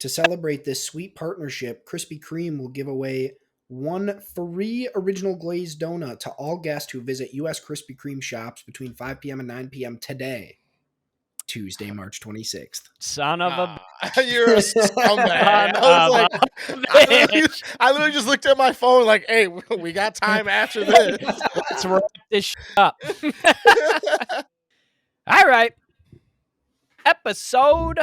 To celebrate this sweet partnership, Krispy Kreme will give away one free original glazed donut to all guests who visit U.S. Krispy Kreme shops between 5 p.m. and 9 p.m. today, Tuesday, March 26th. Son of a You're a scumbag. Son I was of like, bitch. I literally just looked at my phone like, hey, we got time after this. Let's wrap this shit up. All right. Episode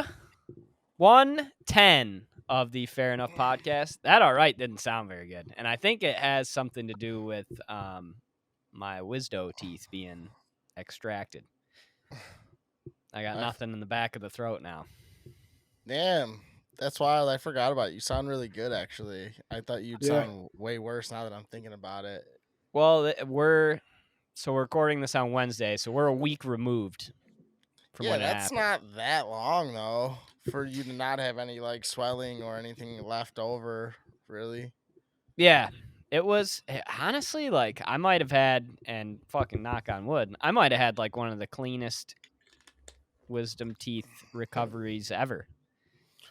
110 of the Fair Enough podcast. That all right didn't sound very good. And I think it has something to do with my wisdo teeth being extracted. I got nothing in the back of the throat now. Damn. That's wild. I forgot about it. You sound really good, actually. I thought you'd sound way worse now that I'm thinking about it. Well, we're recording this on Wednesday, so we're a week removed from when it that's happened. not that long, though, for you to not have any, like, swelling or anything left over, really. Yeah. It was, honestly, like, I might have had, and fucking knock on wood, I might have had, like, one of the cleanest wisdom teeth recoveries ever.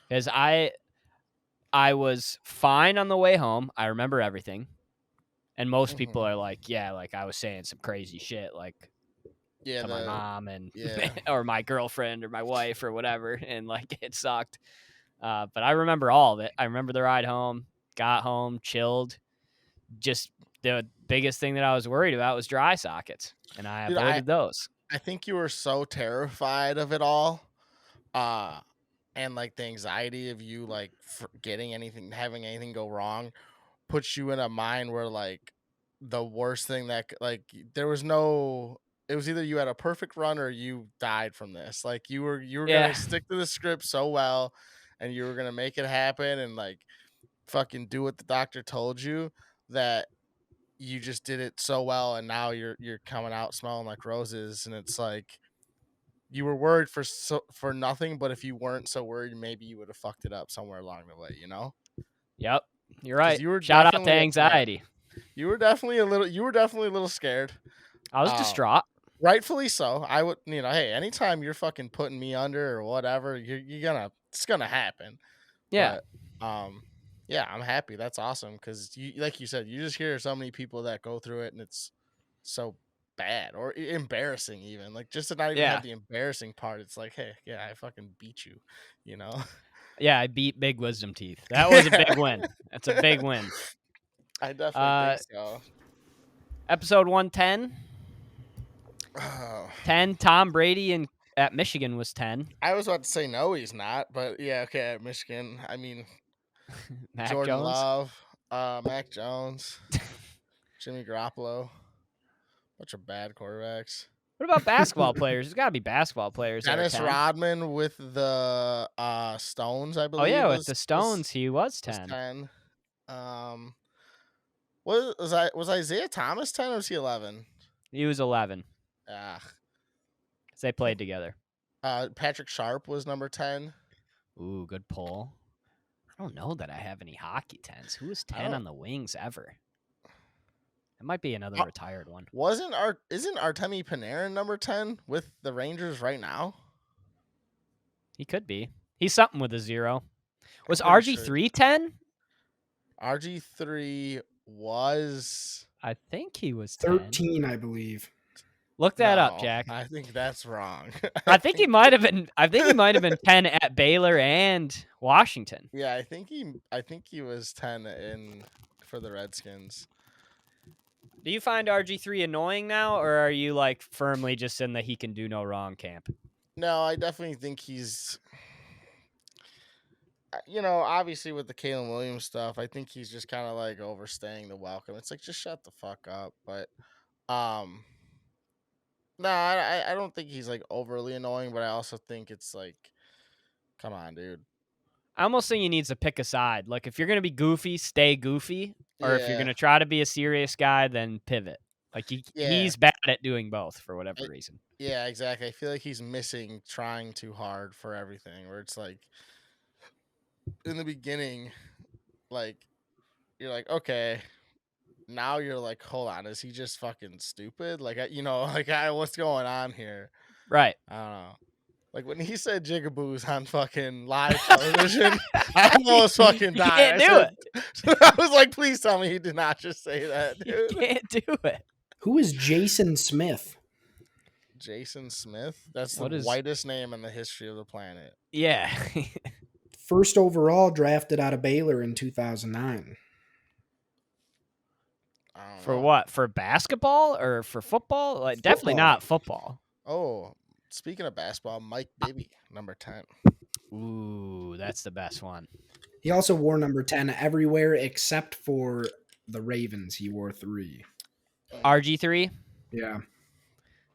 Because I was fine on the way home. I remember everything. And most people are like, yeah, like, I was saying some crazy shit, like, to my mom and or my girlfriend or my wife or whatever, and, like, it sucked. But I remember all of it. I remember the ride home, got home, chilled. Just the biggest thing that I was worried about was dry sockets, and I avoided those. I think you were so terrified of it all, and, like, the anxiety of you, like, forgetting anything, having anything go wrong, puts you in a mind where, like, the worst thing that, like, there was no, it was either you had a perfect run or you died from this. Like, you were gonna stick to the script so well, and you were gonna make it happen and, like, fucking do what the doctor told you, that you just did it so well, and now you're coming out smelling like roses, and it's like you were worried for nothing, but if you weren't so worried, maybe you would have fucked it up somewhere along the way, you know? Yep, you're right. You were Shout out to anxiety. You were definitely a little scared. I was distraught. Rightfully so. I would, hey, anytime you're fucking putting me under or whatever, it's gonna happen. Yeah. But, yeah, I'm happy. That's awesome. Cause you, like you said, you just hear so many people that go through it and it's so bad or embarrassing even. Like, just to not even have the embarrassing part. It's like, hey, yeah, I fucking beat you, you know? Yeah, I beat Big Wisdom Teeth. That was a big win. That's a big win. I definitely think so. Episode 110. 10. Tom Brady at Michigan was 10. I was about to say no, he's not, but yeah, okay, at Michigan. I mean, Mac Jordan Jones? Love, Mac Jones, Jimmy Garoppolo, bunch of bad quarterbacks. What about basketball players? There's got to be basketball players. Dennis Rodman with the Stones, I believe. Oh yeah, with the Stones, he was 10. 10. Was Isaiah Thomas 10 or was he 11? He was 11. Ah, they played together. Patrick Sharp was number 10. Ooh, good pull. I don't know that I have any hockey 10s. Who was 10 on the Wings ever? It might be another retired one. Isn't Artemi Panarin number 10 with the Rangers right now? He could be. He's something with a 0. Was RG3 10? RG3 was... I think he was 10. 13, I believe. Look that up, Jack. I think that's wrong. I think he might have been 10 at Baylor and Washington. Yeah, I think he was 10 for the Redskins. Do you find RG3 annoying now, or are you, like, firmly just in the he can do no wrong camp? No, I definitely think he's, obviously with the Kalen Williams stuff, I think he's just kind of like overstaying the welcome. It's like, just shut the fuck up. But, no, I don't think he's, like, overly annoying, but I also think it's like, come on, dude. I almost think he needs to pick a side. Like, if you're going to be goofy, stay goofy. Or if you're going to try to be a serious guy, then pivot. Like, he's bad at doing both for whatever reason. Yeah, exactly. I feel like he's missing trying too hard for everything, where it's like, in the beginning, like, you're like, okay, now you're like, hold on, is he just fucking stupid? Like, what's going on here? Right. I don't know. Like when he said jigaboos on fucking live television, I almost fucking You died. can't do it. I was like, please tell me he did not just say that, You dude. can't do it. Who is Jason Smith? Jason Smith? That's the What is- whitest name in the history of the planet. Yeah. First overall drafted out of Baylor in 2009. I don't For know. what? For basketball or for football? Like definitely Football. not football. Oh, speaking of basketball, Mike Bibby, number 10. Ooh, that's the best one. He also wore number 10 everywhere except for the Ravens. He wore 3. RG3? Yeah.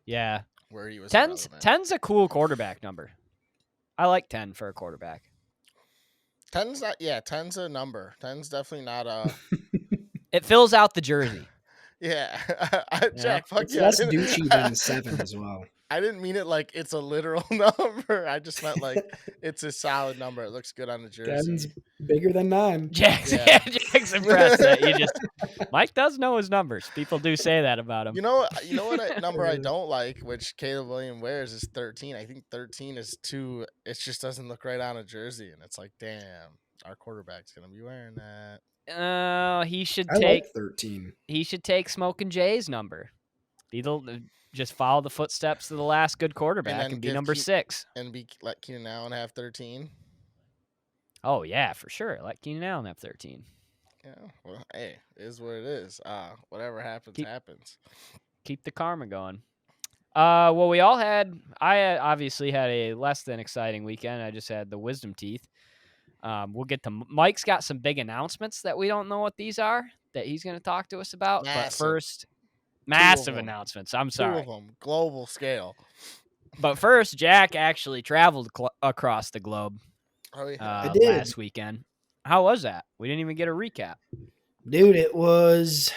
Yeah. Where he was 10's irrelevant. 10's a cool quarterback number. I like 10 for a quarterback. 10's not, yeah, 10's a number. 10's definitely not a, It fills out the jersey. yeah. Yeah. Jack, fuck It's yeah. less douchey than 7 as well. I didn't mean it like it's a literal number. I just meant like it's a solid number. It looks good on the jersey. 10's bigger than 9. Jack's, Yeah. Jack's impressed that you just Mike does know his numbers. People do say that about him. You know what number I don't like, which Caleb Williams wears, is 13. I think 13 is too. It just doesn't look right on a jersey, and it's like, damn, our quarterback's gonna be wearing that. He should I take like 13. he should take Smoking Jay's number. Just follow the footsteps of the last good quarterback then and be give number 6. And let Keenan Allen have 13. Oh yeah, for sure. Let Keenan Allen have 13. Yeah, well, hey, it is what it is. Whatever happens, happens. Keep the karma going. Well, I obviously had a less than exciting weekend. I just had the wisdom teeth. We'll get to Mike's got some big announcements that we don't know what these are that he's going to talk to us about. Massive. But first, Two massive of 'em. announcements. I'm 2 sorry. of them, global scale. But first, Jack actually traveled across the globe Oh yeah. I did. last weekend. How was that? We didn't even get a recap. Dude, it was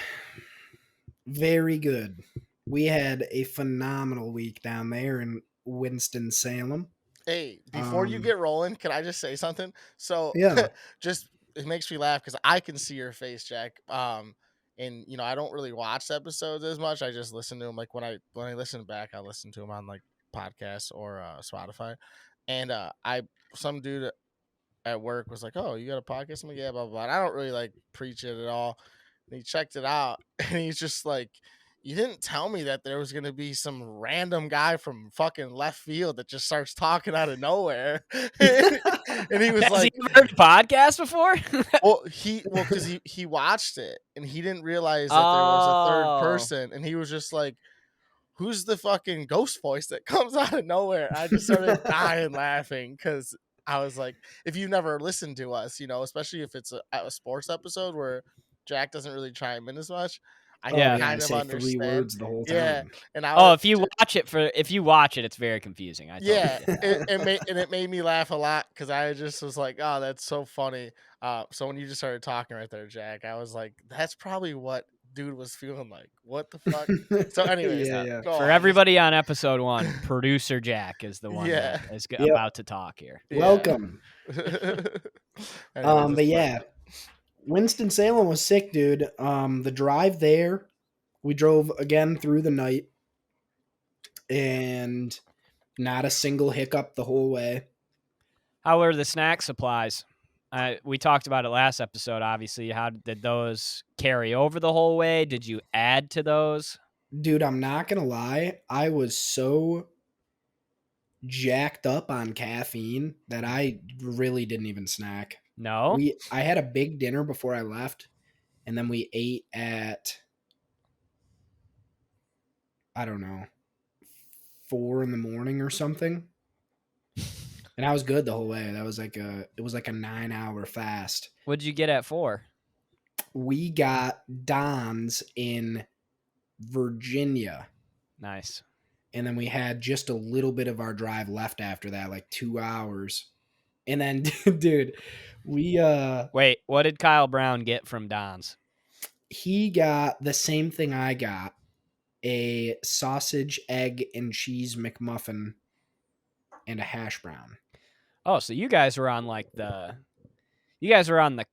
very good. We had a phenomenal week down there in Winston-Salem. Hey, before you get rolling, can I just say something? So Yeah. just it makes me laugh because I can see your face, Jack. And I don't really watch the episodes as much. I just listen to them. Like when I listen back, I listen to them on like podcasts or Spotify. And some dude at work was like, "Oh, you got a podcast?" I'm like, "Yeah, blah blah blah." And I don't really like preach it at all. And he checked it out, and he's just like, "You didn't tell me that there was gonna be some random guy from fucking left field that just starts talking out of nowhere." And he was Has like, he ever heard a podcast before? because he watched it and he didn't realize that there was a third Oh. person, and he was just like, "Who's the fucking ghost voice that comes out of nowhere?" I just started dying laughing because I was like, if you've never listened to us, especially if it's a sports episode where Jack doesn't really chime in as much, I Oh, can yeah, I kind of say understand. 3 words the whole time. Yeah, and I Oh, was if you watch it, it's very confusing. I totally yeah, get that. it made me laugh a lot because I just was like, "Oh, that's so funny." So when you just started talking right there, Jack, I was like, "That's probably what dude was feeling like." What the fuck? So, anyways, yeah. go For on. everybody on episode 1, producer Jack is the one Yeah. that is Yep. about to talk here. Yeah. Welcome. Anyways, But yeah, Winston-Salem was sick, dude. The drive there, we drove again through the night, and not a single hiccup the whole way. How were the snack supplies? We talked about it last episode, obviously. How did those carry over the whole way? Did you add to those? Dude, I'm not gonna lie, I was so jacked up on caffeine that I really didn't even snack. No? I had a big dinner before I left, and then we ate at, I don't know, 4 a.m. or something. And I was good the whole way. It was like a 9-hour fast. What did you get at 4? We got Don's in Virginia, Nice. and then we had just a little bit of our drive left after that, like 2 hours. And then, dude, Wait, what did Kyle Brown get from Don's? he got the same thing I got, a sausage, egg, and cheese McMuffin and a hash brown. Oh, so you guys were on the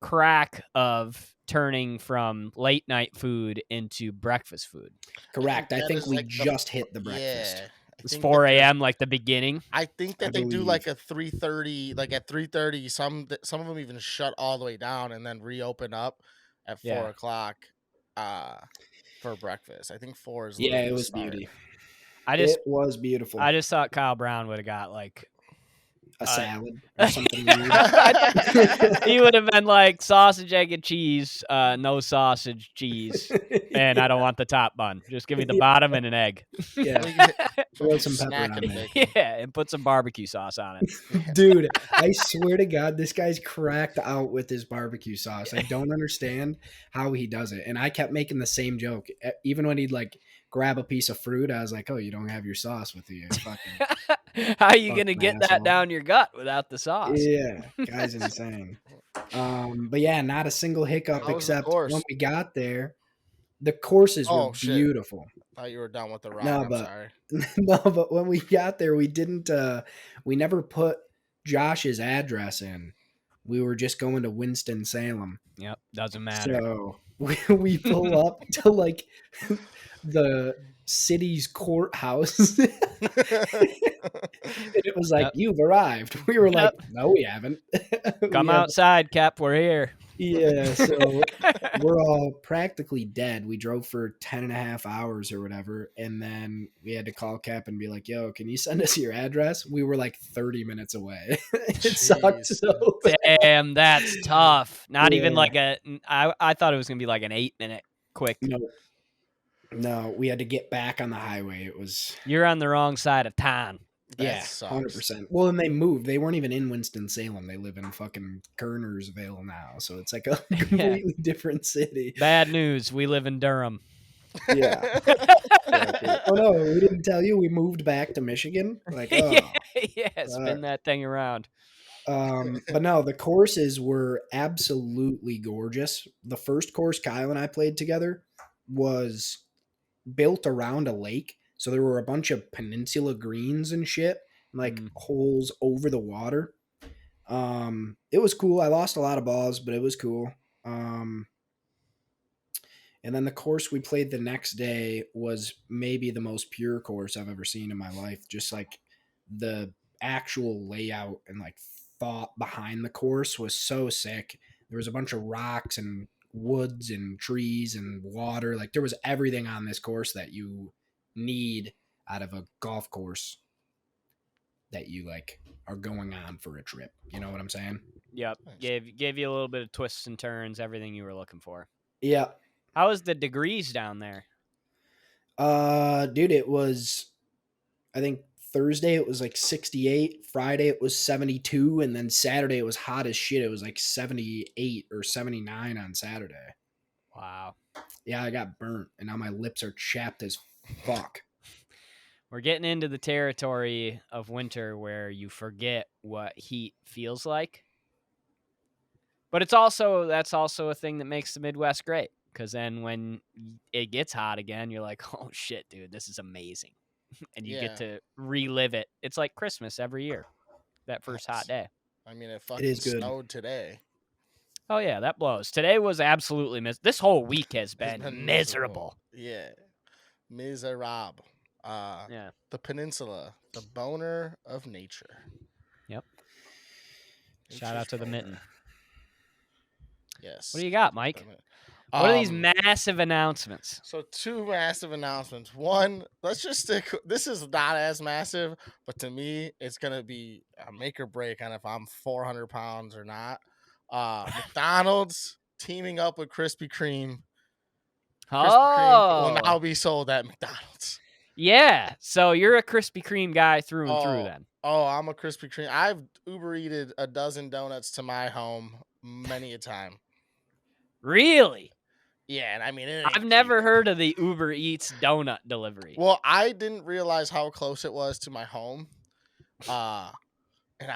crack of turning from late night food into breakfast food. Correct. I That think is we like the- just hit the breakfast. Yeah, It's think 4 that they're- a.m. like the beginning. I think I that they do believe. like a 3:30, like at 3:30. Some of them even shut all the way down and then reopen up at 4 o'clock for breakfast. I think 4 is Yeah, literally it the was start. beauty. I just It was beautiful. I just thought Kyle Brown would have got like A salad or something weird. he would have been like sausage, egg, and cheese, no sausage, cheese, and I don't want the top bun. Just give me the bottom and an egg. Yeah. Throw Fucking some pepper snack on and it. bacon. Yeah, and put some barbecue sauce on it. Dude, I swear to God, this guy's cracked out with his barbecue sauce. I don't understand how he does it. And I kept making the same joke. Even when he'd like grab a piece of fruit, I was like, oh, you don't have your sauce with you. Fucking, How are you gonna fucking get that asshole. down your gut without the sauce? Yeah, guy's insane. But yeah, not a single hiccup How was the except course? when we got there. The courses were Oh, shit. beautiful. Thought you were done with the rock. No, I'm but sorry. no, but when we got there, we didn't. We never put Josh's address in. We were just going to Winston Salem. Yep, doesn't matter. So we pull up to like the city's courthouse. And it was like, Yep. you've arrived. We were like, Yep. no, we haven't. Come We have- outside, Cap. We're here. Yeah, so we're all practically dead. We drove for 10 and a half hours or whatever. And then we had to call Cap and be like, yo, can you send us your address? We were like 30 minutes away. It sucked Jeez. so bad. Damn, that's tough. Not even Yeah. like I thought it was gonna be like an 8-minute quick. No, we had to get back on the highway. It was, You're on the wrong side of town. That yeah, sucks. 100%. Well, and they moved. They weren't even in Winston-Salem. They live in fucking Kernersville now. So it's like a completely different city. Bad news. We live in Durham. Yeah. Exactly. Oh, no, we didn't tell you. We moved back to Michigan. Like, oh. Yeah, spin that thing around. But no, the courses were absolutely gorgeous. The first course Kyle and I played together was built around a lake. So there were a bunch of peninsula greens and shit, like holes over the water. It was cool. I lost a lot of balls, but it was cool. And then the course we played the next day was maybe the most pure course I've ever seen in my life. Just like the actual layout and like thought behind the course was so sick. There was a bunch of rocks and woods and trees and water. Like there was everything on this course that you need out of a golf course that you like are going on for a trip. You know what I'm saying? Yep. Nice. Gave you a little bit of twists and turns, everything you were looking for. Yeah. How was the degrees down there? Dude, it was, I think Thursday it was like 68, Friday it was 72, and then Saturday it was hot as shit. It was like 78 or 79 on Saturday. Wow. Yeah, I got burnt, and now my lips are chapped as fuck. We're getting into the territory of winter where you forget what heat feels like. But that's also a thing that makes the Midwest great. Because then when it gets hot again, you're like, oh shit, dude, this is amazing. And you get to relive it. It's like Christmas every year, that first hot day. I mean, it fucking is good. snowed today. Oh, yeah, that blows. Today was absolutely this whole week has been miserable. Yeah. Miserable. Yeah. The peninsula, the boner of nature. Yep. Shout Nature's out to the boner. mitten. Yes. What do you got, Mike? What are these massive announcements? So 2 massive announcements. One, let's just stick. This is not as massive, but to me, it's gonna be a make or break on if I'm 400 pounds or not. McDonald's teaming up with Krispy Kreme. Krispy Kreme will now be sold at McDonald's. Yeah. So you're a Krispy Kreme guy through and through then. Oh, I'm a Krispy Kreme. I've Uber Eated a dozen donuts to my home many a time. Really? Yeah, and I mean, I've never heard of the Uber Eats donut delivery. Well, I didn't realize how close it was to my home. And I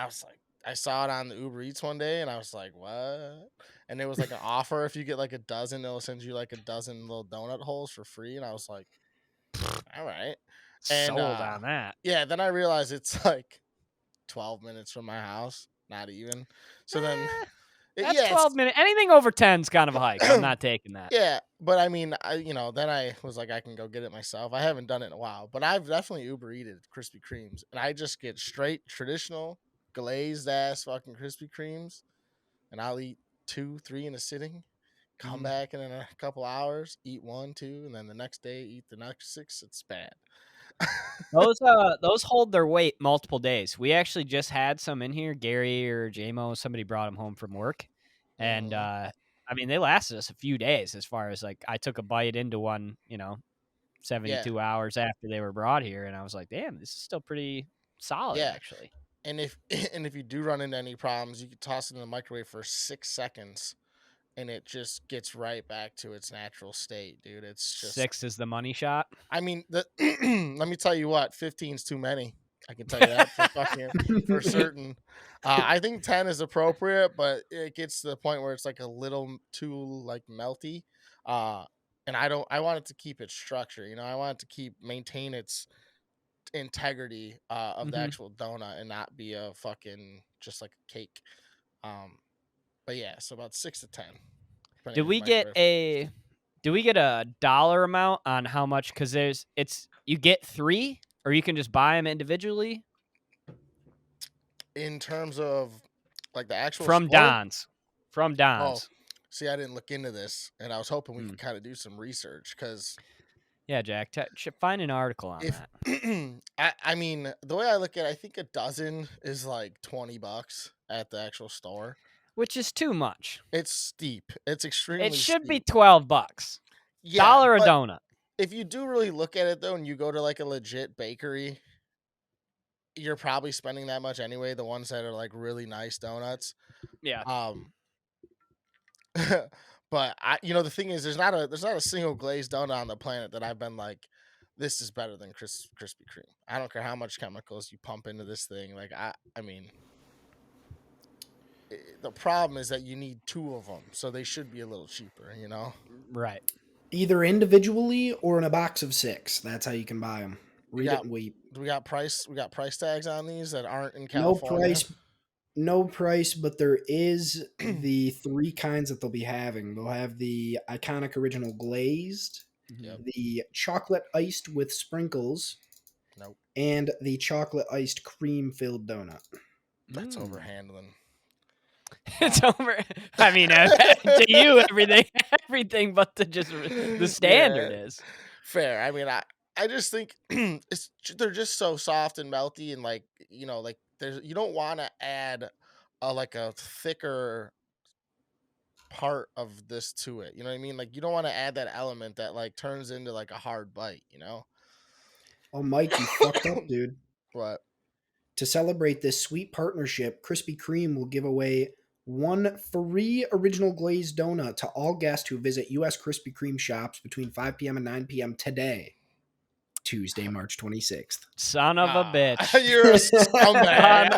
was like, I saw it on the Uber Eats one day, and I was like, what? And it was like an offer. If you get like a dozen, they'll send you like a dozen little donut holes for free. And I was like, all right. And, sold on that. Yeah, then I realized it's like 12 minutes from my house. Not even. So then... That's 12 minutes. Anything over 10 is kind of a hike. I'm not taking that. Yeah, But I mean, then I was like, I can go get it myself. I haven't done it in a while, but I've definitely Uber Eated Krispy Kremes, and I just get straight traditional glazed ass fucking Krispy Kremes, and I'll eat 2, 3 in a sitting. Come back in a couple hours, eat 1, 2, and then the next day eat the next 6. It's bad. Those hold their weight multiple days. We actually just had some in here. Gary or JMO, somebody brought them home from work, and I mean they lasted us a few days. As far as like, I took a bite into one, 72 hours after they were brought here, and I was like, damn, this is still pretty solid, Yeah, actually. and if you do run into any problems, you can toss it in the microwave for 6 seconds, and it just gets right back to its natural state, dude. It's just 6 is the money shot. I mean, let me tell you what, 15's too many. I can tell you that for certain. I think 10 is appropriate, but it gets to the point where it's like a little too like melty. And I want it to keep its structure, I want it to maintain its integrity of the actual donut and not be a fucking just like a cake. But yeah, so about 6 to 10. Did we get a dollar amount on how much? Because you get 3, or you can just buy them individually in terms of like the actual from store? Don's. From Don's. Oh, see, I didn't look into this, and I was hoping we could kind of do some research because yeah, Jack, find an article on if I mean, the way I look at it, I think a dozen is like $20 at the actual store, which is too much. It's steep. It's extremely. It should be steep. $12. Yeah, dollar a donut. If you do really look at it though, and you go to like a legit bakery, you're probably spending that much anyway. The ones that are like really nice donuts. Yeah. But the thing is, there's not a single glazed donut on the planet that I've been like, this is better than Krispy Kreme. I don't care how much chemicals you pump into this thing. Like I mean, the problem is that you need 2 of them, so they should be a little cheaper. Right. Either individually or in a box of 6. That's how you can buy them. Read it and weep. Do we got price tags on these that aren't in California? No price, but there is the 3 kinds that they'll be having. They'll have the iconic original glazed, the chocolate iced with sprinkles, and the chocolate iced cream filled donut. That's overhandling. It's over. I mean, to you, everything but the standard is fair. I mean, I just think they're just so soft and melty, and like you don't want to add a thicker part of this to it. You know what I mean? Like you don't want to add that element that like turns into like a hard bite. Oh, Mike, you fucked up, dude. What? To celebrate this sweet partnership, Krispy Kreme will give away 1 free original glazed donut to all guests who visit U.S. Krispy Kreme shops between 5 p.m. and 9 p.m. today, Tuesday, March 26th. Son of a bitch. You're a scumbag.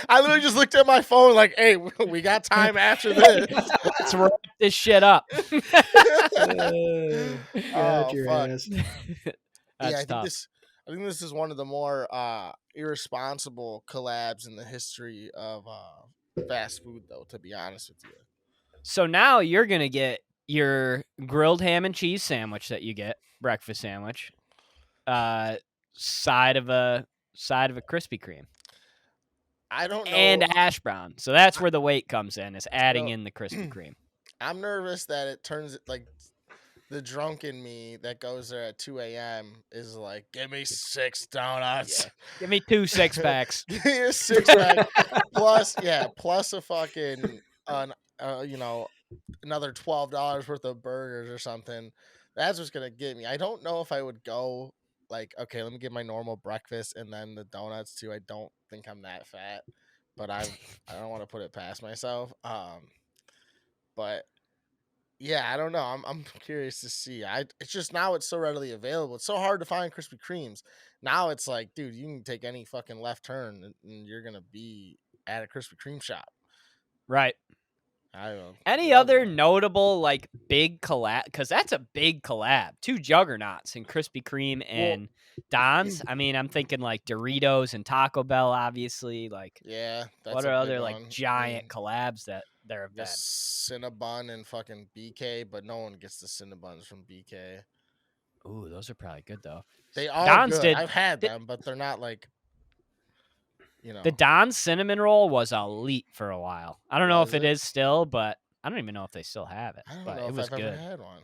I literally just looked at my phone like, hey, we got time after this. Let's wrap this shit up. Ass. I think this is one of the more irresponsible collabs in the history of fast food, though, to be honest with you. So now you're going to get your grilled ham and cheese sandwich that you get, breakfast sandwich, side of a Krispy Kreme. I don't know. And a hash brown. So that's where the weight comes in, is adding in the Krispy Kreme. I'm nervous that it turns like the drunk in me that goes there at 2 a.m. is like, give me 6 donuts. Yeah. Give me 2 6-packs. Give me a 6-pack plus a fucking another $12 worth of burgers or something. That's what's gonna get me. I don't know if I would go like, okay, let me get my normal breakfast and then the donuts too. I don't think I'm that fat, but I don't want to put it past myself. But yeah, I don't know. I'm curious to see. It's just now it's so readily available. It's so hard to find Krispy Kremes. Now it's like, dude, you can take any fucking left turn and you're gonna be at a Krispy Kreme shop. Right. I don't know. Any other notable like big collab? Because that's a big collab. 2 juggernauts in Krispy Kreme and Don's. I mean, I'm thinking like Doritos and Taco Bell, obviously. Like, yeah. What are other like giant collabs that they're bad. Cinnabon and fucking BK, but no one gets the Cinnabuns from BK. Ooh, those are probably good though. They are Don's good. did I've had the, them, but they're not like, the Don's cinnamon roll was elite for a while. I don't know if Was it it? is still, but I don't even know if they still have it. I don't But know it if was I've ever good. had one.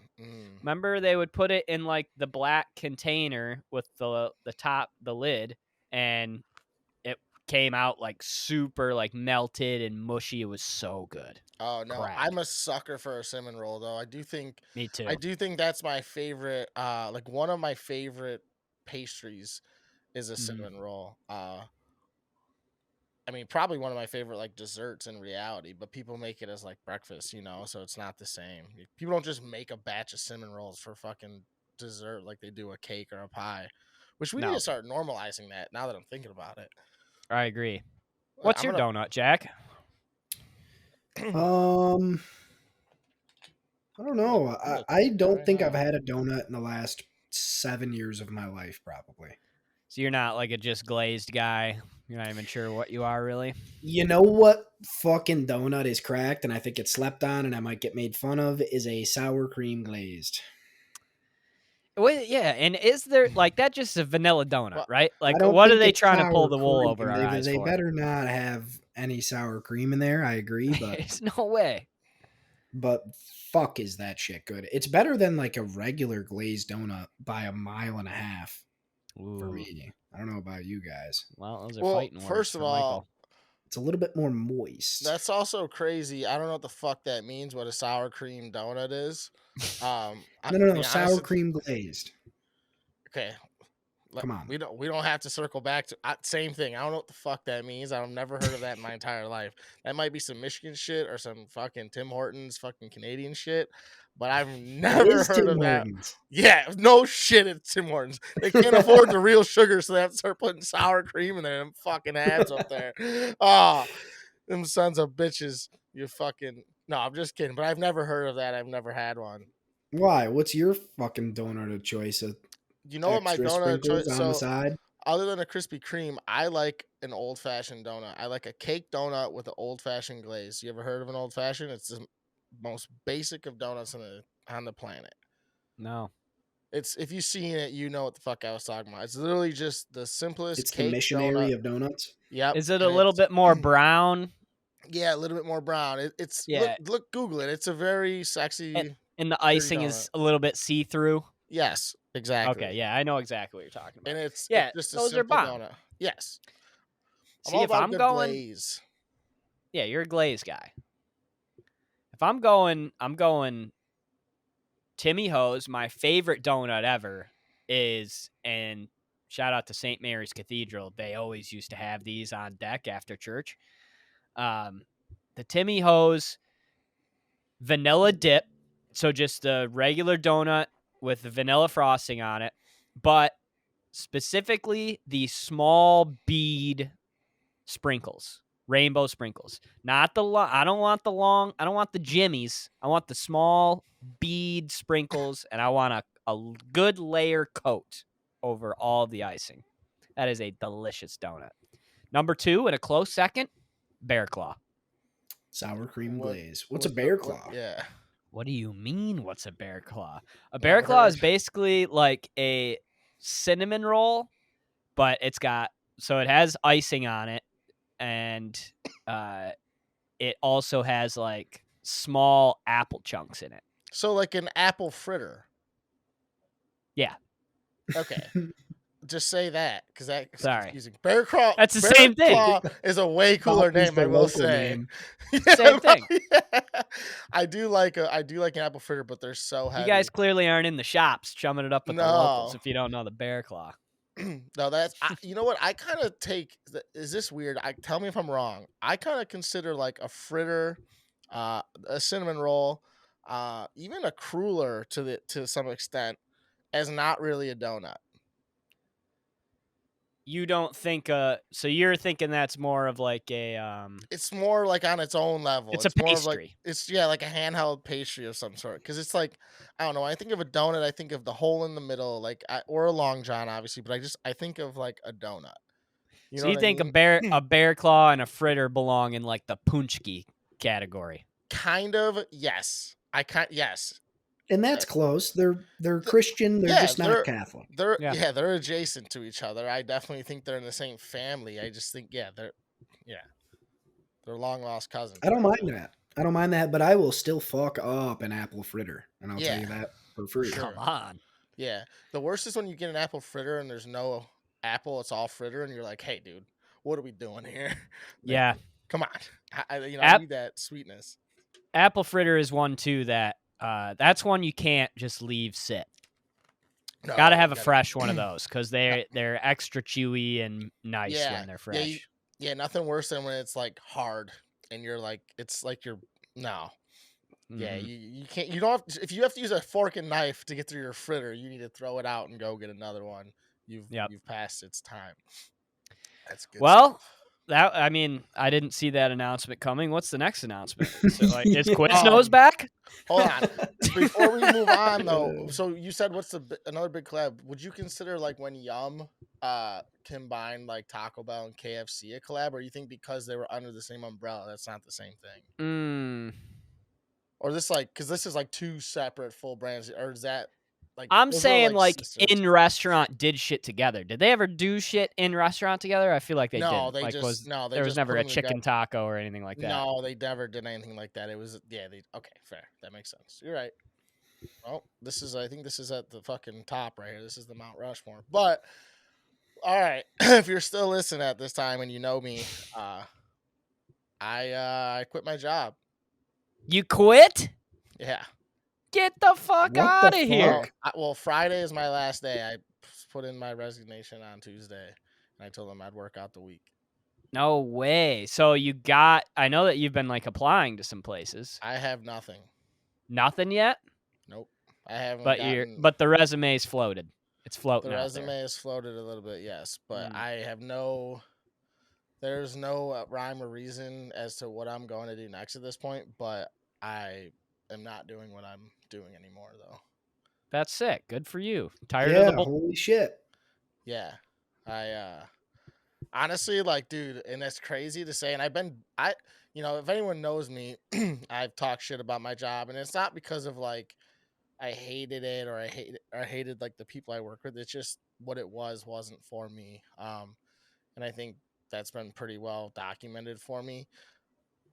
Remember, they would put it in like the black container with the top, the lid, and it came out like super like melted and mushy. It was so good. Oh no, Crack. I'm a sucker for a cinnamon roll though. I do think Me too. that's my favorite. Like one of my favorite pastries is a Mhm. cinnamon roll. I mean, probably one of my favorite like desserts in reality, but people make it as like breakfast, so it's not the same. People don't just make a batch of cinnamon rolls for fucking dessert like they do a cake or a pie, which we need No. to start normalizing that now that I'm thinking about it. I agree. What's I'm your gonna- donut, Jack? I don't know. I'm gonna I check that don't right think I've now. had a donut in the last 7 years of my life, probably. So you're not like a just glazed guy. You're not even sure what you are really. You know what fucking donut is cracked, and I think it's slept on, and I might get made fun of, is a sour cream glazed. Well, yeah, and is there like that just a vanilla donut, Well, right? I Like, don't what are think they it's trying to pull sour the wool cream. over our eyes They for? better not have any sour cream in there. I agree, but There's no way. fuck, is that shit good? It's better than like a regular glazed donut by a mile and a half for Ooh. me. I don't know about you guys. Well, those are Well, fighting words first of for all, Michael. It's a little bit more moist. that's also crazy. I don't know what the fuck that means. What a sour cream donut is. No, no, To no, be sour honest, cream glazed. okay. Come on. We don't have to circle back to same thing. I don't know what the fuck that means. I've never heard of that in my entire life. That might be some Michigan shit or some fucking Tim Hortons fucking Canadian shit, but I've It never is heard Tim of that. Hortons. Yeah, no shit, it's Tim Hortons. They can't afford the real sugar, so they have to start putting sour cream in there. Them fucking ads up there. Ah, them sons of bitches. You fucking no, I'm just kidding. But I've never heard of that. I've never had one. Why? What's your fucking donut of choice? You know what my Extra donut sprinkles choice? on the So side? other than a Krispy Kreme, I like an old fashioned donut. I like a cake donut with an old fashioned glaze. You ever heard of an old fashioned? It's the most basic of donuts on the planet. No. It's if you've seen it, you know what the fuck I was talking about. It's literally just the simplest It's the cake donut. missionary of donuts. Yep. Is it a And little bit more brown? yeah, a little bit more brown. It's Yeah. look Google it. It's a very sexy And the pretty icing donut. is a little bit see-through. Yes, exactly. Okay, yeah, I know exactly what you're talking about. And it's Yeah, just a those are simple bomb. donut. Yes. I'm See, all if about I'm good going, glaze. yeah, you're a glaze guy. If I'm going Timmy Ho's. My favorite donut ever is, and shout out to St. Mary's Cathedral. They always used to have these on deck after church. The Timmy Ho's vanilla dip. So just a regular donut with the vanilla frosting on it, but specifically the small bead sprinkles, rainbow sprinkles. Not the I don't want the long. I don't want the jimmies. I want the small bead sprinkles, and I want a good layer coat over all the icing. That is a delicious donut. Number 2, in a close second, Bear Claw. Sour cream What? glaze. What's a bear claw? Yeah. What do you mean, what's a Bear Claw? A Never Bear Claw heard. is basically like a cinnamon roll, but it's got, so it has icing on it, and it also has like small apple chunks in it. So like an apple fritter. Yeah. Okay. Just say that because that's Sorry. confusing. Bear Claw. That's the Bear same thing. Claw is a way cooler Copies name, the I will local say. name. Same thing. Yeah. I do like an apple fritter, but they're so heavy. You guys clearly aren't in the shops chumming it up with the locals No. if you don't know the Bear Claw. No, that's you know what I kind of take. Is this weird? Tell me if I'm wrong. I kind of consider like a fritter, a cinnamon roll, even a cruller to some extent as not really a donut. You don't think so you're thinking that's more of like a It's more like on its own level. it's a more of like pastry. like a handheld pastry of some sort. Because it's like I don't know. I think of a donut. I think of the hole in the middle, or a long john, obviously. But I think of like a donut. You So know you what I think mean? a bear claw and a fritter belong in like the punchki category. kind of, yes. Yes. And that's close. They're Christian. They're Yeah, just not Catholic. Yeah. they're adjacent to each other. I definitely think they're in the same family. I just think they're long lost cousins. I don't mind that. I don't mind that, but I will still fuck up an apple fritter, and I'll tell Yeah, you that for for free. sure. Come on. Yeah. The worst is when you get an apple fritter and there's no apple, it's all fritter, and you're like, hey, dude, what are we doing here? Like, Yeah. come on. I App- need that sweetness. Apple fritter is one too that that's one you can't just leave sit. No, Got to have you a gotta- fresh one of those because they're extra chewy and nice Yeah, when they're fresh. yeah, nothing worse than when it's like hard and you're like, it's like you're no. Yeah, Mhm. you can't. You don't have. If you have to use a fork and knife to get through your fritter, you need to throw it out and go get another one. Yep. You've passed its time. That's good Well, stuff. I mean, I didn't see that announcement coming. What's the next announcement? So, like, is Quiznos Um, back? Hold on. Before we move on, though, so you said what's another big collab? Would you consider like when Yum combined like Taco Bell and KFC a collab, or you think because they were under the same umbrella, that's not the same thing? Mm. Or this like because this is like two separate full brands, or is that like I'm those are saying like sisters? in restaurant did shit together. Did they ever do shit in restaurant together? I feel like they No, didn't. they Like just no, they there was just never put a them together. chicken taco or anything like that. No, they never did anything like that. It was they okay, fair. That makes sense. You're right. Well, I think this is at the fucking top right here. This is the Mount Rushmore. But all right, if you're still listening at this time and you know me, I quit my job. You quit? Yeah. Get the fuck What the out of here. fuck? Well, Friday is my last day. I put in my resignation on Tuesday, and I told them I'd work out the week. No way. So I know that you've been like applying to some places. I have nothing. Nothing yet? Nope. I haven't But gotten. but the resume's floated. It's floating The out resume there. is floated a little bit, yes, but Mm. I have no. There's no rhyme or reason as to what I'm going to do next at this point, but I am not doing what I'm doing anymore, though. That's sick. Good for you. Tired of Yeah, the bull. holy shit. Yeah, I honestly like, dude, and that's crazy to say. And if anyone knows me, I've talked shit about my job, and it's not because of like I hated it or I hated like the people I work with. It's just what it wasn't for me. And I think that's been pretty well documented for me.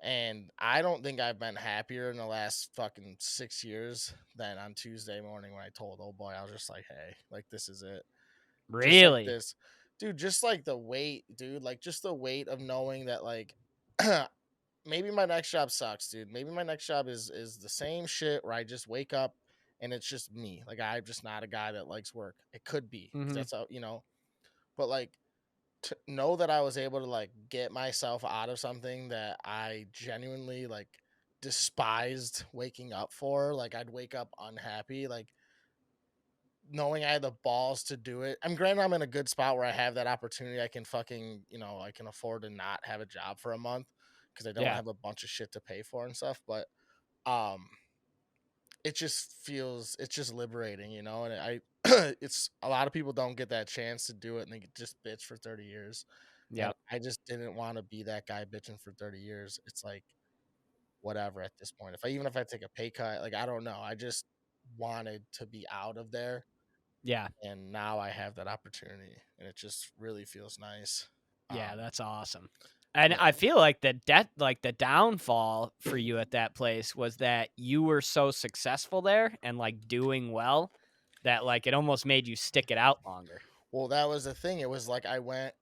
And I don't think I've been happier in the last fucking 6 years than on Tuesday morning when I told old boy, I was just like, hey, like this is it. Just like Really? this. Dude, just like the weight, dude. Like just the weight of knowing that like maybe my next job sucks, dude. Maybe my next job is the same shit where I just wake up and it's just me. Like I'm just not a guy that likes work. It could be. 'Cause Mhm. that's how. But like to know that I was able to like get myself out of something that I genuinely like despised waking up for. Like I'd wake up unhappy. Like knowing I had the balls to do it. I'm granted I'm in a good spot where I have that opportunity. I can fucking, I can afford to not have a job for a month because I don't Yeah. have a bunch of shit to pay for and stuff. But um it's just liberating, and I it's a lot of people don't get that chance to do it and they just bitch for 30 years. And Yep. I just didn't want to be that guy bitching for 30 years. It's like whatever at this point. If I take a pay cut, like I don't know. I just wanted to be out of there, Yeah. and now I have that opportunity, and it just really feels nice. Yeah, Um, that's awesome. And yeah. I feel like the downfall for you at that place was that you were so successful there and like doing well that like it almost made you stick it out longer. Well, that was the thing. It was like I went.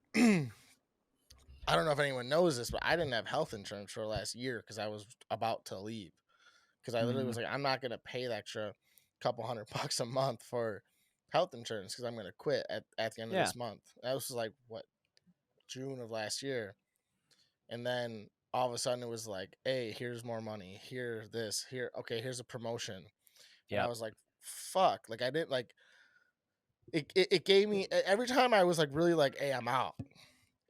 I don't know if anyone knows this, but I didn't have health insurance for the last year because I was about to leave. Because I literally Mhm. was like, I'm not gonna pay the extra couple $100 a month for health insurance because I'm gonna quit at the end of Yeah. this month. That was like what June of last year, and then all of a sudden it was like, hey, here's more money, here this, here okay, here's a promotion, and I Yep. was like, fuck, like I didn't like it gave me every time I was like really like, hey, I'm out.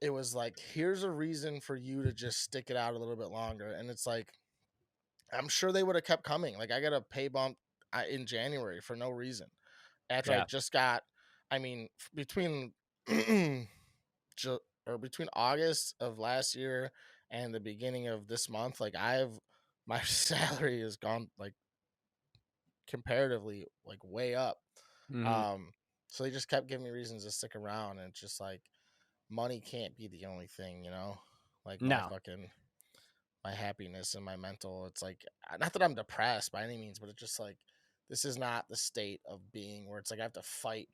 It was like, here's a reason for you to just stick it out a little bit longer, and it's like I'm sure they would have kept coming. Like I got a pay bump in January for no reason after I Yeah. just got. I mean, between between August of last year and the beginning of this month, like I've my salary has gone like comparatively like way up. Mhm. So they just kept giving me reasons to stick around, and it's just like money can't be the only thing, you know? Like No. my happiness and my mental. It's like not that I'm depressed by any means, but it's just like this is not the state of being where it's like I have to fight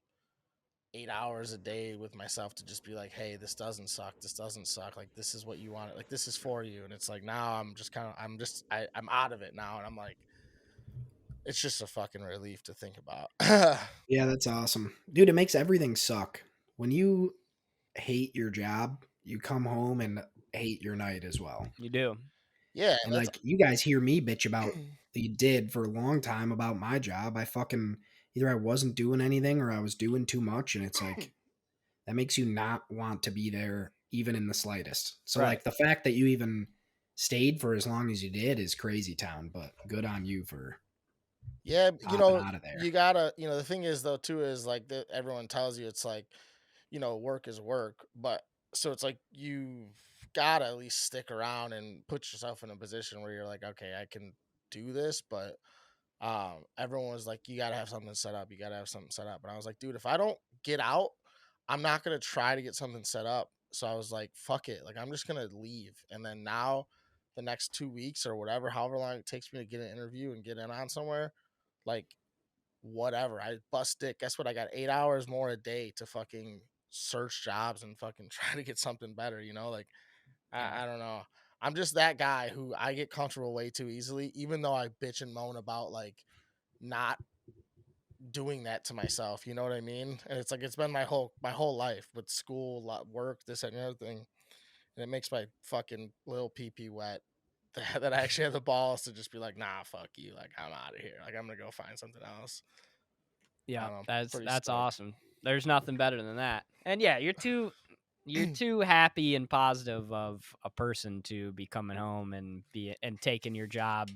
8 hours a day with myself to just be like, hey, this doesn't suck. This doesn't suck. Like this is what you want. Like this is for you. And it's like now I'm just kind of I'm out of it now, and I'm like it's just a fucking relief to think about. Yeah, that's awesome. Dude, it makes everything suck. When you hate your job, you come home and hate your night as well. You do. Yeah, And that's like you guys hear me bitch about you did for a long time about my job. I fucking either I wasn't doing anything or I was doing too much, and it's like that makes you not want to be there even in the slightest. So Right. like the fact that you even stayed for as long as you did is crazy town, but good on you for yeah, hopping out of there. you gotta, the thing is though too is like that everyone tells you it's like, work is work, but so it's like you've gotta at least stick around and put yourself in a position where you're like, okay, I can do this, but everyone was like, you gotta have something set up, you gotta have something set up. And I was like, dude, if I don't get out, I'm not gonna try to get something set up. So I was like, fuck it, like I'm just gonna leave. And then now the next 2 weeks or whatever, however long it takes me to get an interview and get in on somewhere, like whatever. I bust dick. Guess what? I got 8 hours more a day to fucking search jobs and fucking try to get something better, Like Yeah. I don't know. I'm just that guy who I get comfortable way too easily, even though I bitch and moan about like not doing that to myself. You know what I mean? And it's like it's been my whole life with school, work, this and the other thing, and it makes my fucking little pee pee wet. That I actually have the balls to just be like, nah, fuck you. Like I'm out of here. Like I'm gonna go find something else. I Yeah. don't know. Pretty That's stoked. awesome. There's nothing better than that. And yeah, you're too happy and positive of a person to be coming home and taking your job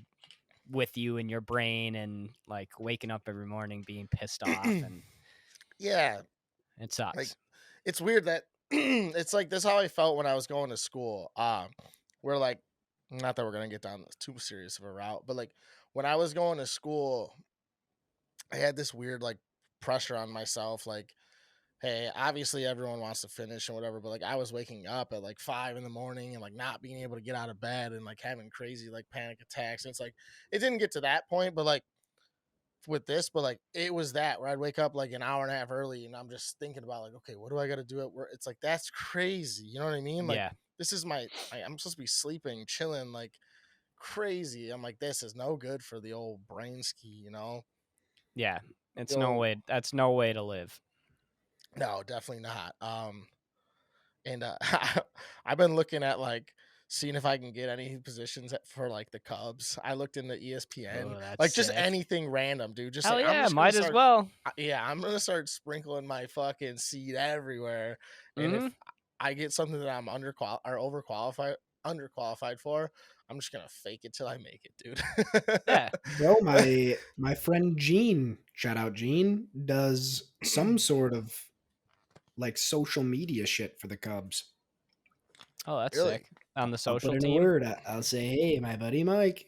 with you in your brain and like waking up every morning being pissed off, and Yeah, it like sucks. it's weird that it's like this how I felt when I was going to school. Where like not that we're gonna get down too serious of a route, but like when I was going to school, I had this weird like pressure on myself, like, hey, obviously everyone wants to finish and whatever, but like I was waking up at like 5 in the morning and like not being able to get out of bed and like having crazy like panic attacks. And it's like it didn't get to that point, but like with this, but like it was that where I'd wake up like an hour and a half early and I'm just thinking about like, okay, what do I got to do at work? It's like that's crazy. You know what I mean? Like Yeah. this is I'm supposed to be sleeping, chilling, like crazy. I'm like, this is no good for the old brain ski. Yeah. Yo, That's no way to live. no, definitely not. And I've been looking at like seeing if I can get any positions for like the Cubs. I looked into ESPN, Oh, that's like just sick. anything random, dude. Just Hell like I'm yeah, just gonna might as start. well. Yeah, I'm gonna start sprinkling my fucking seed everywhere. And if Mhm. I get something that I'm underqualified for, I'm just gonna fake it till I make it, dude. Yeah. Bro, my friend Gene, shout out Gene, does some sort of like social media shit for the Cubs. Oh, that's Really, sick. On the I'll put social in a team. word. I'll say, hey, my buddy Mike,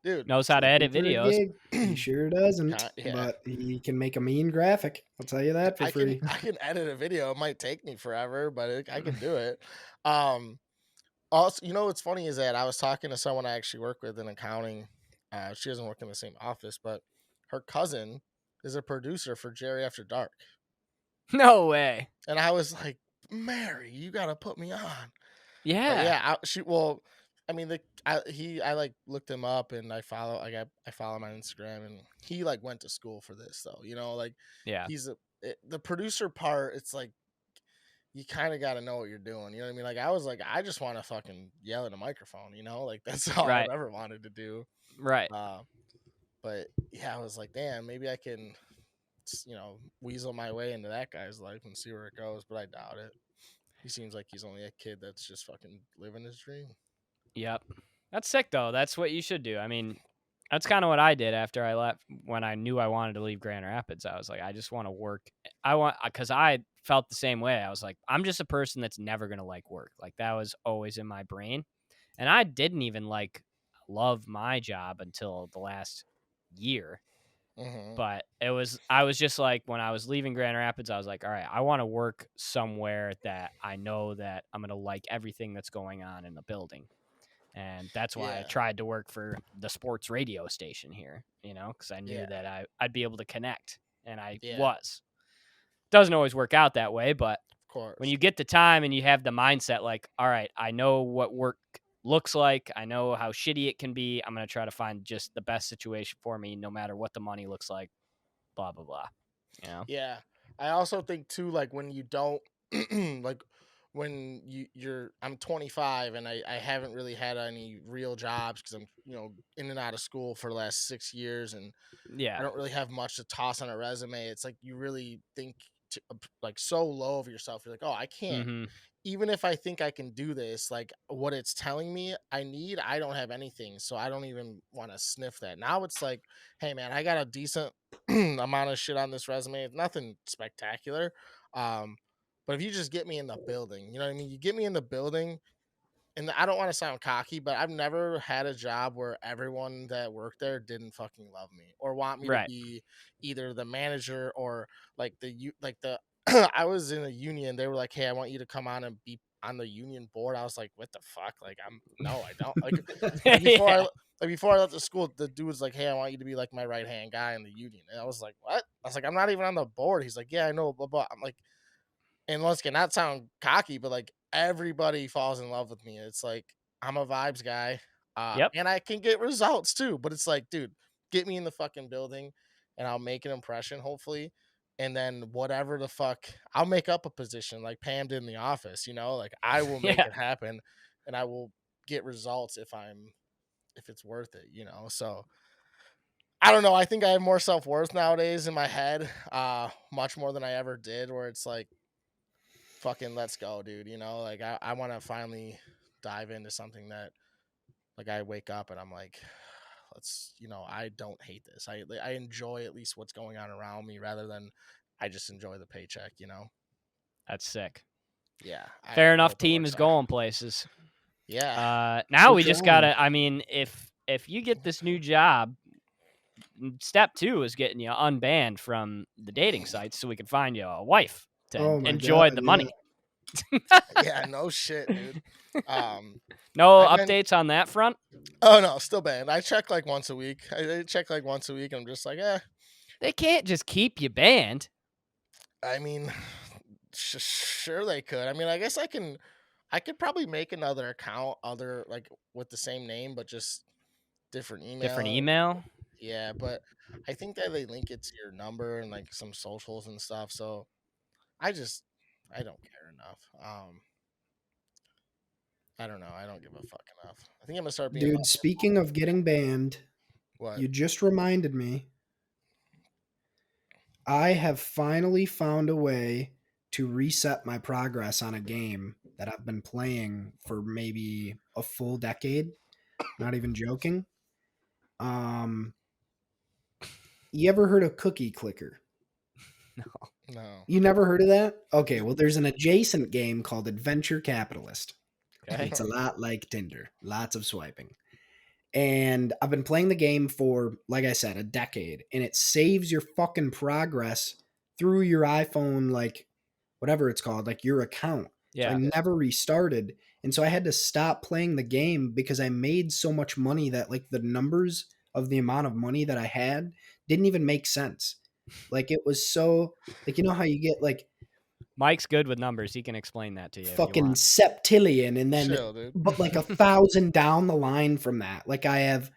dude. Knows how to looking edit for a videos. gig. He sure doesn't, Yeah, but he can make a mean graphic. I'll tell you that for I can free. I can edit a video. It might take me forever, but I can do it. Um, Also, what's funny is that I was talking to someone I actually work with in accounting. She doesn't work in the same office, but her cousin is a producer for Jerry After Dark. No way. And I was like, Mary, you gotta put me on. But Yeah. yeah, I mean, I like looked him up and I follow him on Instagram and he like went to school for this though. Like Yeah. the producer part. It's like you kind of got to know what you're doing. You know what I mean? Like I was like, I just want to fucking yell in a microphone. Like that's all I've Right. ever wanted to do. Right. Uh, but yeah, I was like, damn, maybe I can, weasel my way into that guy's life and see where it goes. But I doubt it. He seems like he's only a kid that's just fucking living his dream. Yep. That's sick though. That's what you should do. I mean, that's kind of what I did after I left when I knew I wanted to leave Grand Rapids. I was like, I just want to work. Cuz I felt the same way. I was like, I'm just a person that's never going to like work. Like that was always in my brain. And I didn't even love my job until the last year. Mm-hmm. But I was just like, when I was leaving Grand Rapids, I was like, all right, I want to work somewhere that I know that I'm going to like everything that's going on in the building. And that's why I Yeah. tried to work for the sports radio station here, because I knew Yeah. that I'd be able to connect, and I Yeah. was. Doesn't always work out that way, but Of course. when you get the time and you have the mindset like, all right, I know what work looks like, I know how shitty it can be, I'm going to try to find just the best situation for me no matter what the money looks like, blah blah blah. Yeah. I also think too, like when you don't like when I'm 25 and I haven't really had any real jobs because I'm, in and out of school for the last 6 years, and I Yeah. don't really have much to toss on a resume. It's like you really think like so low of yourself. You're like, oh, I can't. Mm-hmm. Even if I think I can do this, like what it's telling me I don't have anything. So I don't even want to sniff that. Now it's like, hey man, I got a decent amount of shit on this resume. It's nothing spectacular. Um, but if you just get me in the building, you know what I mean? You get me in the building, and I don't want to sound cocky, but I've never had a job where everyone that worked there didn't fucking love me or want me to Right. be either the manager or like the I was in a union. They were like, "Hey, I want you to come on and be on the union board." I was like, "What the fuck?" Like, no, I don't. Like before Yeah. before I left the school, the dude was like, "Hey, I want you to be like my right hand guy in the union." And I was like, "What?" I was like, "I'm not even on the board." He's like, "Yeah, I know." Blah blah. I'm like, and once again, not sound cocky, but like everybody falls in love with me. It's like I'm a vibes guy, Yep. and I can get results too. But it's like, dude, get me in the fucking building, and I'll make an impression, hopefully. And then whatever the fuck, I'll make up a position like Pam did in the office. Like I will make Yeah. it happen, and I will get results if it's worth it. So I don't know. I think I have more self worth nowadays in my head, much more than I ever did. Where it's like, fucking let's go, dude. Like I want to finally dive into something that like I wake up and I'm like, I don't hate this. I enjoy at least what's going on around me rather than I just enjoy the paycheck. That's sick. Yeah. I Fair enough. hope it Team works is out. going places. Yeah. Now We're we just trying. gotta. I mean, if you get this new job, step 2 is getting you unbanned from the dating sites so we can find you a wife to Oh my god, enjoy the yeah. money. Yeah, no shit, dude. No I've been updates on that front. Oh no, still banned. I check like once a week. I check like once a week and I'm just like, They can't just keep you banned. I mean, sure they could. I mean, I guess I could probably make another account, other like with the same name, but just different Different email. email. Yeah, but I think that they link it to your number and like some socials and stuff. So I just I don't care enough. I don't know. I don't give a fuck enough. I think I'm gonna start being Dude, speaking of getting banned, what? you just reminded me. I have finally found a way to reset my progress on a game that I've been playing for maybe a full decade. Not even joking. Um, you ever heard of Cookie Clicker? No. You never heard of that? Okay, well, there's an adjacent game called Adventure Capitalist. Okay. It's a lot like Tinder, lots of swiping. And I've been playing the game for, like I said, a decade, and it saves your fucking progress through your iPhone, like whatever it's called, like your account. So I Yeah. never restarted. And so I had to stop playing the game because I made so much money that like the numbers of the amount of money that I had didn't even make sense. Like it was so like how you get like Mike's good with numbers. He can explain that to you if you fucking want. septillion and then Chill, dude. but like 1,000 down the line from that. Like I have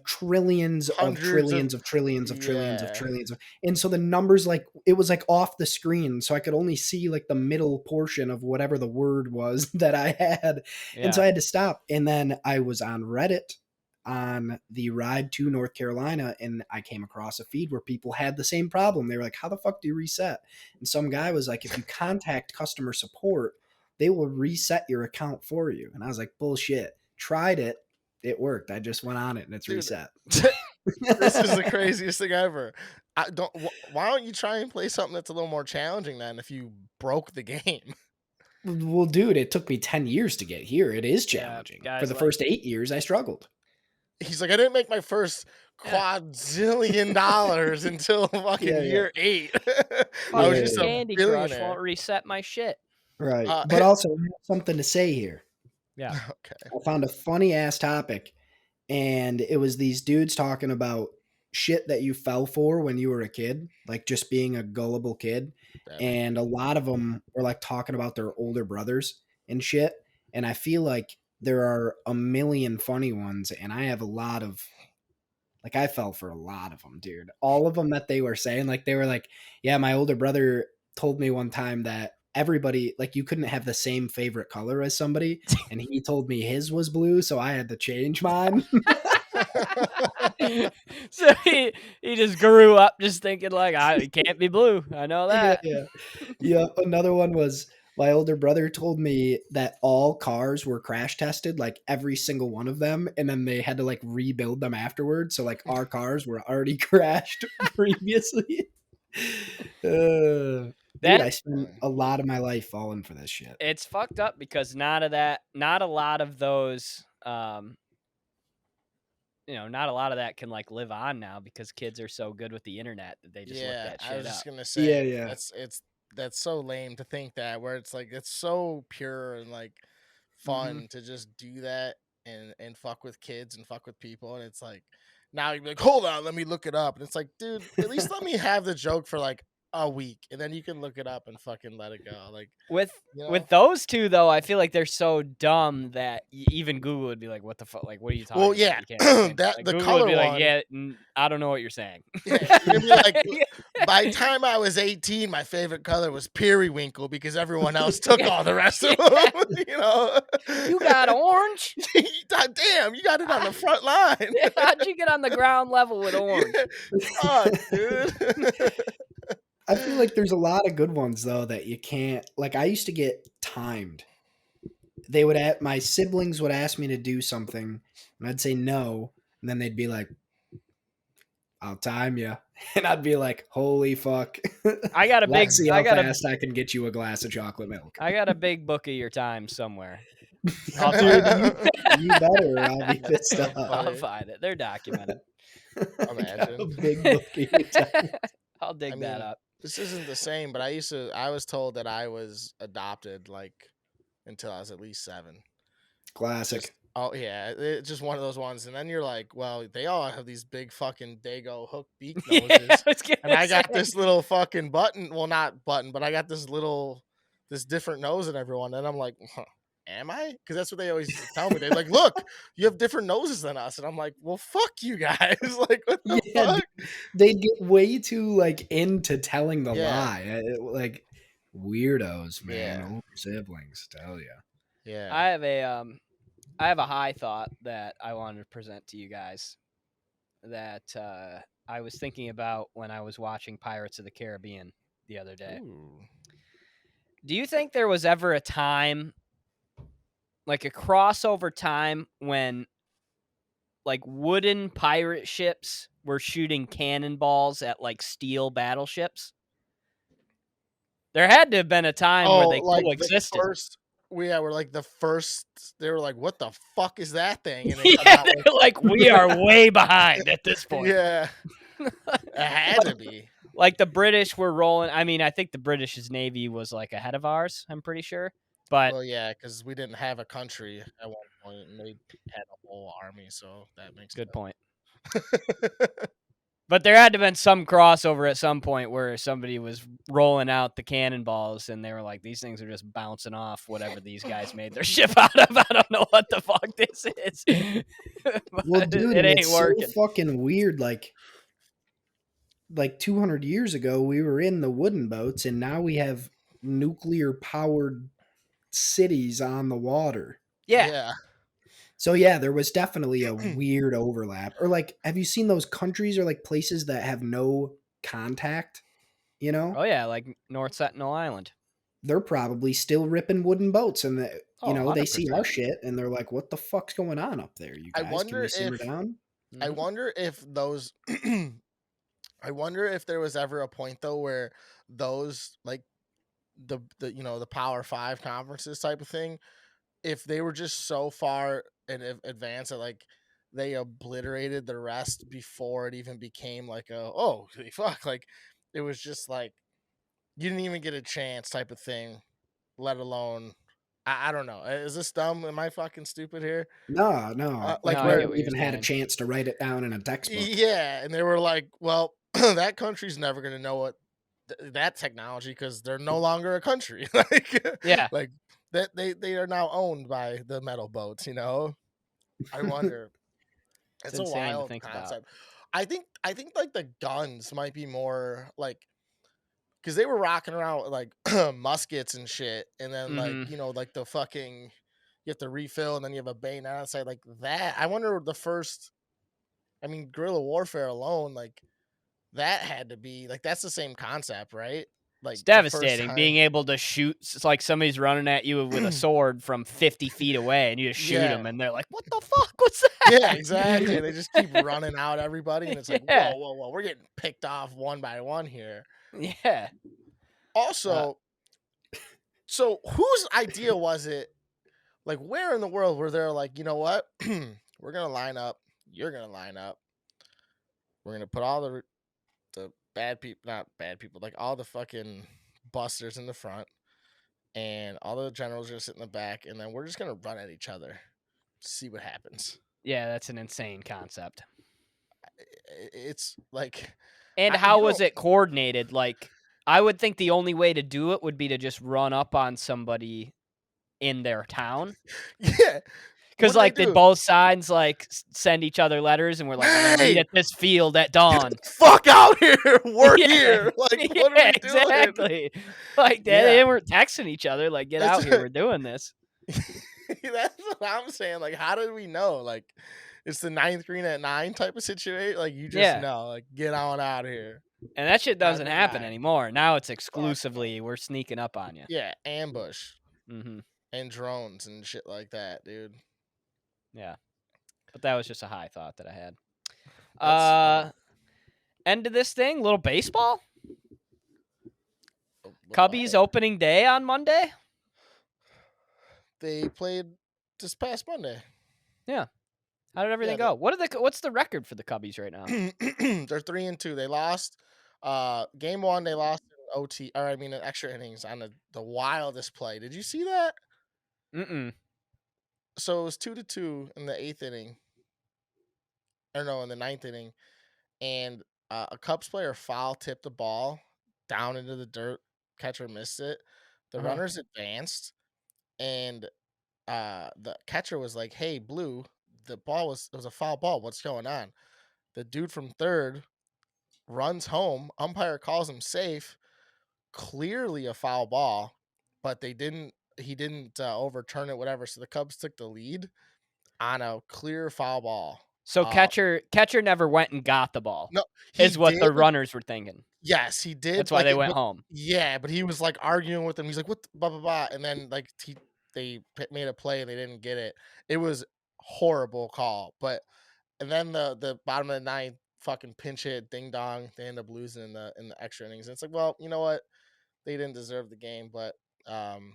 trillions of Hundreds of trillions of trillions of trillions of yeah. trillions of, and so the numbers like it was like off the screen, so I could only see like the middle portion of whatever the word was that I had. And so Yeah. I had to stop. And then I was on Reddit on the ride to North Carolina, and I came across a feed where people had the same problem. They were like, how the fuck do you reset? And some guy was like, if you contact customer support, they will reset your account for you. And I was like, bullshit. Tried it. It worked. I just went on it and it's Dude, reset. this is the craziest thing ever. Why don't you try and play something that's a little more challenging then if you broke the game? Well, dude, it took me 10 years to get here. It is Yeah, challenging. For guys, the like first 8 years, I struggled. he's like, I didn't make my first quadzillion dollars until fucking Yeah, year 8. I was Yeah, Fucking just a yeah. Candy Crush billionaire. won't reset my shit. Right. Uh, But also, I have something to say here. Yeah. okay. I found a funny ass topic, and it was these dudes talking about shit that you fell for when you were a kid, like just being a gullible kid. And a lot of them were like talking about their older brothers and shit. And I feel like there are a million funny ones, and I have a lot of like I fell for a lot of them, dude. All of them that they were saying, like they were like, yeah, my older brother told me one time that everybody like you couldn't have the same favorite color as somebody, and he told me his was blue, so I had to change mine. So he just grew up just thinking like, it can't be blue. I know Yeah, that. yeah. Yeah, another one was my older brother told me that all cars were crash tested, like every single one of them, and then they had to like rebuild them afterwards. So like our cars were already crashed previously. Dude, I That spent a lot of my life falling for this shit. it's fucked up because not a lot of those not a lot of that can like live on now because kids are so good with the internet that they just look Yeah, that I was shit just up. gonna Yeah, say yeah. that's so lame to think that, where it's like it's so pure and like Mhm. fun to just do that and fuck with kids and fuck with people, and it's like now you're like, hold on, let me look it up, and it's like, dude, at least let me have the joke for like a week, and then you can look it up and fucking let it go, like, With you know. with those two though, I feel like they're so dumb that even Google would be like, "What the fuck? Like, what are you Well, talking about? yeah, You can't explain that." that Like the Google would color be like, one. "Yeah, I don't know what you're saying." Yeah, you're gonna be like, by the time I was 18, my favorite color was periwinkle because everyone else took all the rest of them. You know, You got orange? damn, you got it on the front line. How'd you get on the ground level with orange? Fuck, dude. I feel like there's a lot of good ones though that you can't like I used to get timed. They would my siblings would ask me to do something and I'd say no, and then they'd be like, I'll time you. And I'd be like, holy fuck. I got a big Let's see I how got a fast I can get you a glass of chocolate milk. I got a big book of your time somewhere. Dude, you better or I'll be pissed So off. I'll funny. find it. They're documented. I got a Imagine. big book of your time. I'll I dig that mean, up. this isn't the same, but I was told that I was adopted like until I was at least 7. Just Classic. oh yeah, it's just one of those ones, and then you're like, well, they all have these big fucking Dago hook beak Yeah, I noses, was and gonna I say. got this little fucking button. Well, not button, but I got this different nose than everyone, and I'm like, huh, am I? Because that's what they always tell me. They're like, look, you have different noses than us, and I'm like, well, fuck you guys. Like, what the Yeah, fuck? dude, they get way too like into telling the Yeah, lie. Like weirdos, man. yeah, Older siblings, tell you. yeah. I have a high thought that I wanted to present to you guys that I was thinking about when I was watching Pirates of the Caribbean the other day. Ooh. Do you think there was ever a time, like a crossover time, when like wooden pirate ships were shooting cannonballs at like steel battleships? There had to have been a time where Oh, they like the coexisted. first we're like the first they were like, "What the fuck is that thing?" And they come Yeah, out with they're like, we are way behind at this point. yeah, it had to be. Like the British were rolling. I mean, I think the British Navy was like ahead of ours. I'm pretty sure. But Well, yeah, because we didn't have a country at one point, and they had a whole army, so that makes good point. sense. But there had to have been some crossover at some point where somebody was rolling out the cannonballs and they were like, these things are just bouncing off whatever these guys made their ship out of. I don't know what the fuck this is. Well, dude, It and ain't it's working. so fucking weird. Like 200 years ago, we were in the wooden boats, and now we have nuclear powered cities on the water. Yeah. Yeah. So yeah, there was definitely a weird overlap. Or like, have you seen those countries or like places that have no contact? You know, Oh, yeah. Like North Sentinel Island. they're probably still ripping wooden boats, and Oh, they see our 100%. shit, and they're like, "What the fuck's going on up there, you I guys? Can wonder you simmer if down?" I Mhm. wonder if those I wonder if there was ever a point though where those like the the Power 5 conferences type of thing, if they were just so far in advance that like they obliterated the rest before it even became like oh fuck, like it was just like you didn't even get a chance type of thing, let alone I don't know. Is this dumb? Am I fucking stupid here? No. Like Like, No, I where where get it what you're even had a saying. chance to write it down in a textbook. yeah, and they were like, well, that country's never gonna know what that technology because they're no longer a country. Yeah, like that they are now owned by the metal boats. I wonder. it's It's a insane to wild think about. concept. I think like the guns might be more like because they were rocking around with like muskets and shit, and then like Hmm. like the fucking you have to refill, and then you have a bayonet outside like that. I wonder the first. I mean, guerrilla warfare alone, like that had to be like that's the same concept, right? Like It's the first devastating time. being able to shoot. It's like somebody's running at you with a sword from 50 feet away, and you just shoot Yeah. them, and they're like, "What the fuck? What's Yeah, that?" exactly. They just keep running out everybody, and it's like, Yeah, whoa, whoa, whoa, we're getting picked off one by one here. yeah. Uh, Also, so whose idea was it? Like, where in the world were there like, you know what? We're gonna line up. You're gonna line up. We're gonna put all the bad people, not bad people, like all the fucking busters in the front, and all the generals are gonna sit in the back, and then we're just gonna run at each other, see what happens. yeah, that's an insane concept. It's like, And how you was don't. it coordinated? Like, I would think the only way to do it would be to just run up on somebody in their town. Yeah. What Because, do they like, did do? both sides, like, send each other letters and we're like, we're going to meet Hey, at this field at dawn? fuck out here. We're Yeah. here. Like, what are Yeah, we doing? exactly. Like, Yeah. they weren't texting each other, like, get That's out here, we're doing this. that's what I'm saying. Like, how did we know? Like, it's the ninth green at 9 type of situation. Like, you just Yeah. know. Like, get on out of here. And that shit Time doesn't to happen die. anymore. Now it's Fuck no. exclusively, we're sneaking up on you. Yeah, ambush Hmm. and drones and shit like that, dude. Yeah. But that was just a high thought that I had. That's funny. End of this thing, little baseball. Cubbies What? opening day on Monday. They played this past Monday. Yeah. How did everything Yeah, go? What's the record for the Cubbies right now? they're 3-2. They lost game 1, they lost in OT, or I mean in extra innings on the wildest play. Did you see that? Mm-mm. So it was 2-2 in the 8th inning. Or no, in the 9th inning. And a Cubs player foul tipped the ball down into the dirt. Catcher missed it. The Uh-huh. runners advanced, and the catcher was like, "Hey, Blue, it was a foul ball. What's going on?" The dude from third runs home. Umpire calls him safe. Clearly a foul ball, but he didn't overturn it. Whatever. So the Cubs took the lead on a clear foul ball. So Uh, catcher never went and got the ball, no, he is what did. the runners were thinking. Yes, he That's did. why Like, they went but home. yeah, but he was like arguing with them. He's like, "What? Blah blah blah," and then like made a play and they didn't get it. It was horrible call. But and then the bottom of the ninth fucking pinch hit ding dong. They end up losing in the extra innings. And it's like, well, you know what? They didn't deserve the game, but and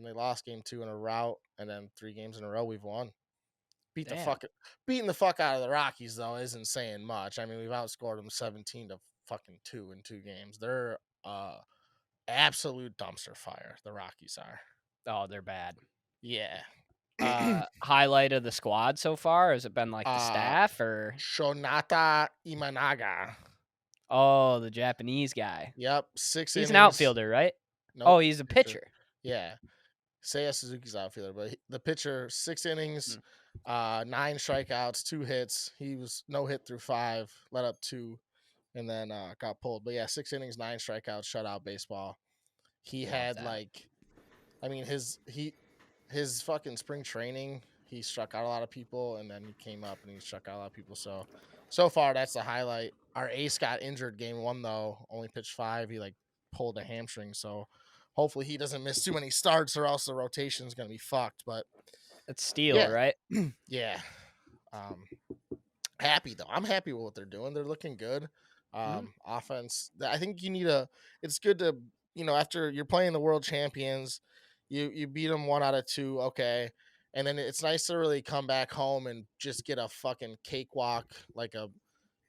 they lost game 2 in a rout, and then 3 games in a row we've won. Damn. Beating the fuck out of the Rockies though isn't saying much. I mean, we've outscored them 17-2 in 2 games. They're absolute dumpster fire. The Rockies are. Oh, they're bad. Yeah. Highlight of the squad so far? Has it been like the staff or Shonata Imanaga. oh the Japanese guy? Yep, 6 He's an innings. outfielder, right? Nope. Oh, he's a pitcher. Yeah. Seiya Suzuki's outfielder, but the pitcher, 6 innings, Hmm. 9 strikeouts, 2 hits. He was no hit through 5, let up 2, and then got pulled. But yeah, 6 innings, 9 strikeouts, shutout baseball. He Love had that. like, I mean, his fucking spring training, he struck out a lot of people, and then he came up and he struck out a lot of people. So far that's the highlight. Our ace got injured game 1 though, only pitched 5. He like pulled a hamstring, so hopefully he doesn't miss too many starts, or else the rotation's gonna be fucked. But It's Steele, yeah, right? yeah. Um, happy though. I'm happy with what they're doing. They're looking good. Mhm. Offense. I think you need a. It's good to after you're playing the world champions, you beat them 1 out of 2. Okay, And then it's nice to really come back home and just get a fucking cakewalk, like a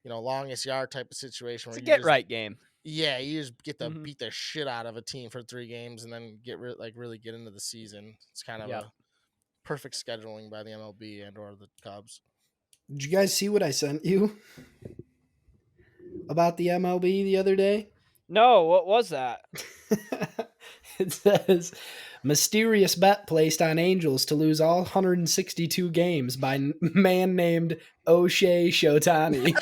longest yard type of situation It's where a you get just right game. you just get to Mhm. beat the shit out of a team for 3 games and then really get into the season. It's kind of Yep. a perfect scheduling by the MLB and or the Cubs. Did you guys see what I sent you about the MLB the other day? No, what was that? It says mysterious bet placed on Angels to lose all 162 games by man named O'Shea Shotani.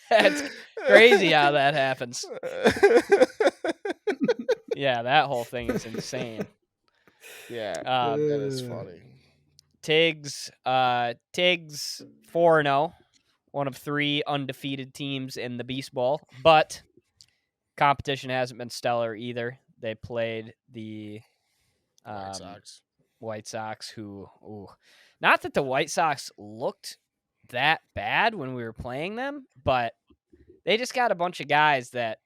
That's crazy how that happens. Yeah, that whole thing is insane. Yeah, Um, that is funny. Tiggs 4-0, one of 3 undefeated teams in the Beast Bowl, but competition hasn't been stellar either. They played the White Sox. White Sox, not that the White Sox looked that bad when we were playing them, but they just got a bunch of guys that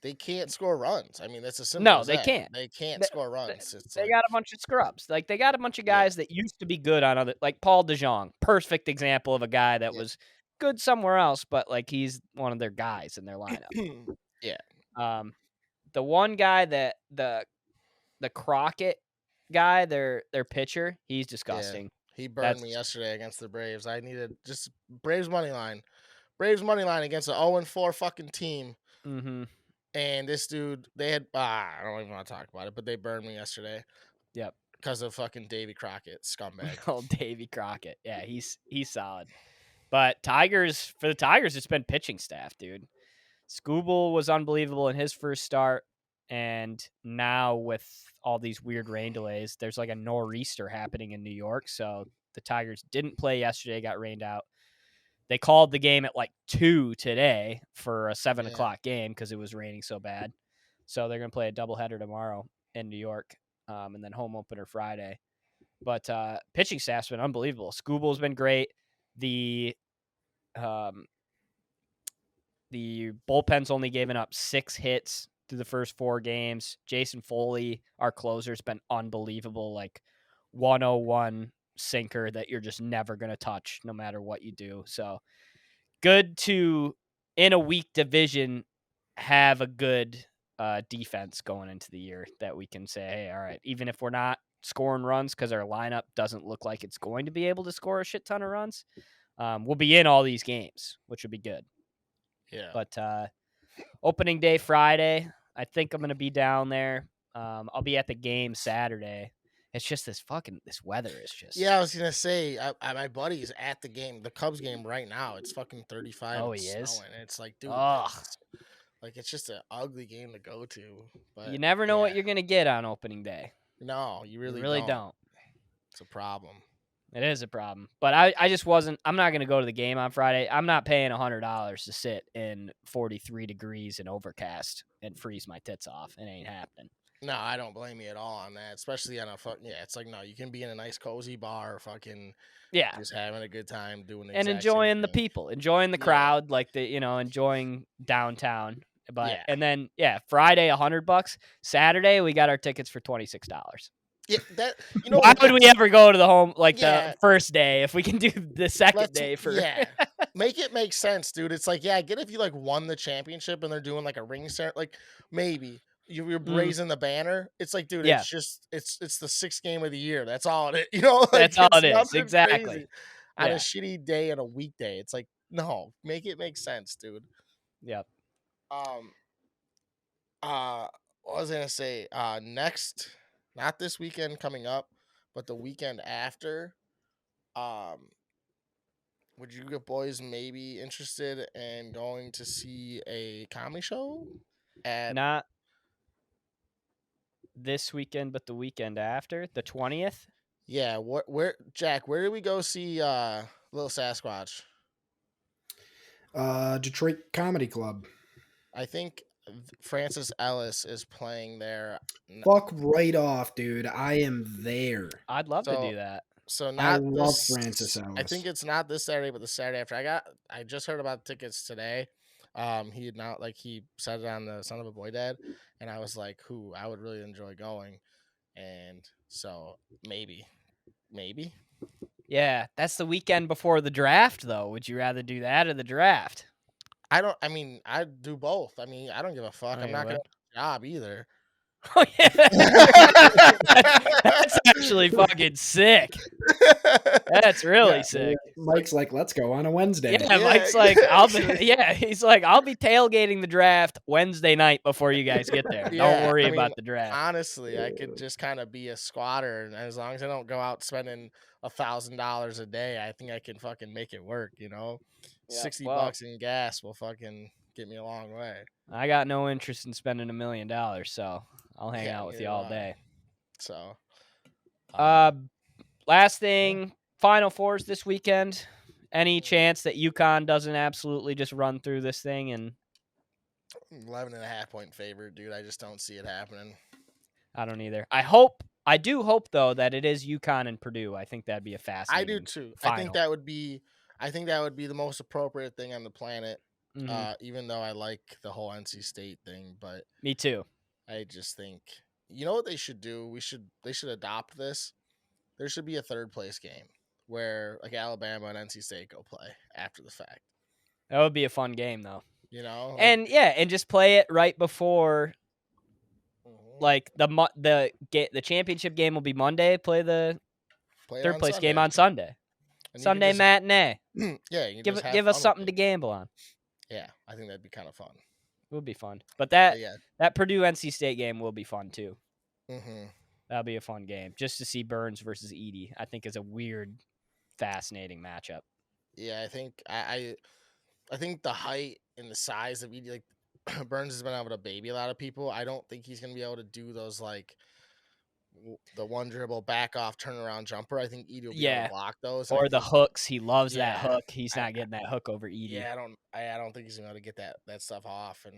They can't score runs. I mean, that's as simple no, as they that. can't. They can't They, score they, runs. It's they like, got a bunch of scrubs. Like they got a bunch of yeah, guys that used to be good on other, like Paul DeJong, perfect example of a guy that yeah, was good somewhere else, but like he's one of their guys in their lineup. yeah, Um, the one guy that the Crockett guy, their pitcher, he's yeah. disgusting. He burned me That's yesterday against the Braves. I needed just Braves money line. Braves money line against an 0-4 fucking team. mm-hmm. And this dude, they had I don't even want to talk about it, but they burned me yesterday Yep. because of fucking Davy Crockett, scumbag. Oh, Davy Crockett. Yeah, he's solid. But for the Tigers, it's been pitching staff, dude. Scooble was unbelievable in his first start, and now with all these weird rain delays, there's like a nor'easter happening in New York. So the Tigers didn't play yesterday, got rained out. They called the game at like 2 today for a 7 Yeah, o'clock game because it was raining so bad. So they're going to play a doubleheader tomorrow in New York, and then home opener Friday. But pitching staff's been unbelievable. Scooble's been great. The the bullpen's only given up 6 hits through the first 4 games. Jason Foley, our closer's been unbelievable. Like 101 sinker that you're just never going to touch no matter what you do. So good to, in a weak division, have a good defense going into the year that we can say, hey, all right, even if we're not scoring runs because our lineup doesn't look like it's going to be able to score a shit ton of runs, we'll be in all these games, which would be good. yeah. But opening day Friday, I think I'm going to be down there. I'll be at the game Saturday. It's just this weather is just. Yeah, I was gonna say, my buddy's at the game, the Cubs game right now. It's fucking 35 Oh, and he is? snowing. And it's like, dude, Ugh. it's just an ugly game to go to. You But never know yeah, what you're going to get on opening day. no, you You really really don't. don't. It's a problem. It is a problem. But I just wasn't. I'm not going to go to the game on Friday. I'm not paying $100 to sit in 43 degrees and overcast and freeze my tits off. It ain't happening. No, I don't blame you at all on that, especially on a yeah. It's like, no, you can be in a nice cozy bar, fucking Yeah. just having a good time doing the And exact same enjoying the thing. people, enjoying the Yeah. crowd, like enjoying downtown. But Yeah. and then Friday $100. Saturday we got our tickets for $26. Yeah, that you know Why what, would we ever go to the home Yeah. the first day if we can do the second day for? yeah. Make it make sense, dude. It's like, yeah, I get if you like won the championship and they're doing like a ring ceremony, like maybe you're raising the banner. It's like, dude, Yeah. it's just it's the 6th game of the year. That's all it is. You know, like, That's all it's it is. nothing Exactly. crazy. On a Yeah. shitty day and a weekday, it's like, no, make it make sense, dude. Yep. Um, what was I gonna say? Next, not this weekend coming up, but the weekend after. Would you boys maybe interested in going to see a comedy show at? Not this weekend, but the weekend after, the 20th. Yeah, where Jack? Where did we go see Little Sasquatch? Detroit Comedy Club. I think Francis Ellis is playing there. Fuck right off, dude. I am there. I'd love to So- do that. So I not love this. Francis I Ellis. think it's not this Saturday, but the Saturday after. I just heard about tickets today. He had not he said it on the Son of a Boy Dad, and I was like, "Who? I would really enjoy going." And So maybe. Yeah, that's the weekend before the draft, though. Would you rather do that or the draft? I mean, I do both. I mean, I don't give a fuck. Oh, I'm you not gonna would? have a job either. Oh yeah, that's actually fucking sick. That's really Yeah. sick. Mike's like, let's go on a Wednesday. Yeah, Yeah, Mike's like, I'll be. actually. Yeah, he's like, I'll be tailgating the draft Wednesday night before you guys get there. Don't Yeah, worry I mean, about the draft. honestly, I could just kind of be a squatter, and as long as I don't go out spending $1,000 a day, I think I can fucking make it work. You know, Yeah, 60 well. bucks in gas will fucking get me a long way. I got no interest in spending $1 million, so I'll hang Yeah, out with neither you do all I. day. So, Last thing, Final Fours this weekend. Any chance that UConn doesn't absolutely just run through this thing? And 11.5 point favorite, dude. I just don't see it happening. I don't either. I do hope though that it is UConn and Purdue. I think that'd be a I fascinating. do too. Final. I think that would be the most appropriate thing on the planet. Even though I like the whole NC State thing, but Me too. I just think, you know what they should do? They should adopt this. There should be a third place game where like Alabama and NC State go play after the fact. That would be a fun game though. You know, like, and just play it right before mhm. like the championship game will be Monday. Play the Play it third on place Sunday. game on Sunday. And you can Sunday just- matinee. Yeah, you can just have Give fun us with something it. to gamble on. Yeah, I think that'd be kind of fun. It would be fun. But But yeah. that Purdue NC State game will be fun too. Mm-hmm. That'll be a fun game. Just to see Burns versus Edie, I think is a weird, fascinating matchup. Yeah, I think I think the height and the size of Edie, like Burns has been able to baby a lot of people. I don't think he's gonna be able to do those like the one dribble back off turnaround jumper. I think Edie will be able to block those. Or the hooks. He loves that Yeah, hook. He's not getting that hook over Edie. Yeah, I don't think he's gonna be able to get that stuff off, and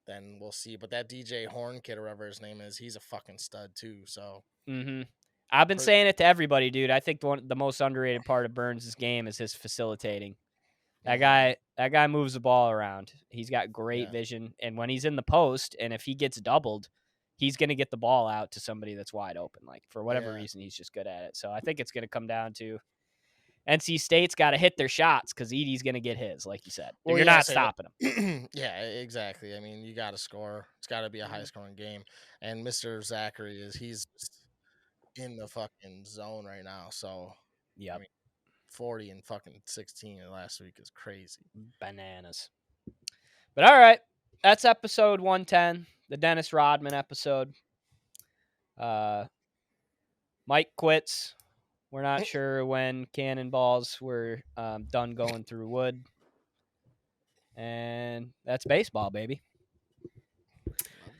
then we'll see. But that DJ Horn kid or whatever his name is, he's a fucking stud too. So I've been saying it to everybody, dude. I think the most underrated part of Burns' game is his facilitating. That guy moves the ball around. He's got great vision, and when he's in the post, and if he gets doubled, he's going to get the ball out to somebody that's wide open. Like for whatever reason, he's just good at it. So I think it's going to come down to NC State's got to hit their shots because Edie's going to get his, like you said. Well, You're not stopping him. Yeah, exactly. I mean, you got to score. It's got to be a high scoring game. And Mr. Zachary he's in the fucking zone right now. So yeah, I mean, 40 and fucking 16 last week is crazy. Bananas. But all right, that's episode 110, the Dennis Rodman episode. Mike quits. We're not sure when cannonballs were done going through wood. And that's baseball, baby.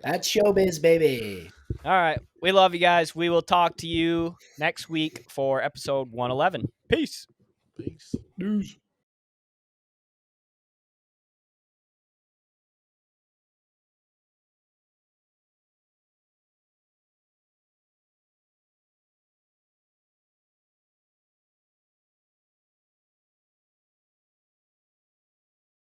That's showbiz, baby. All right. We love you guys. We will talk to you next week for episode 111. Peace. Peace. News.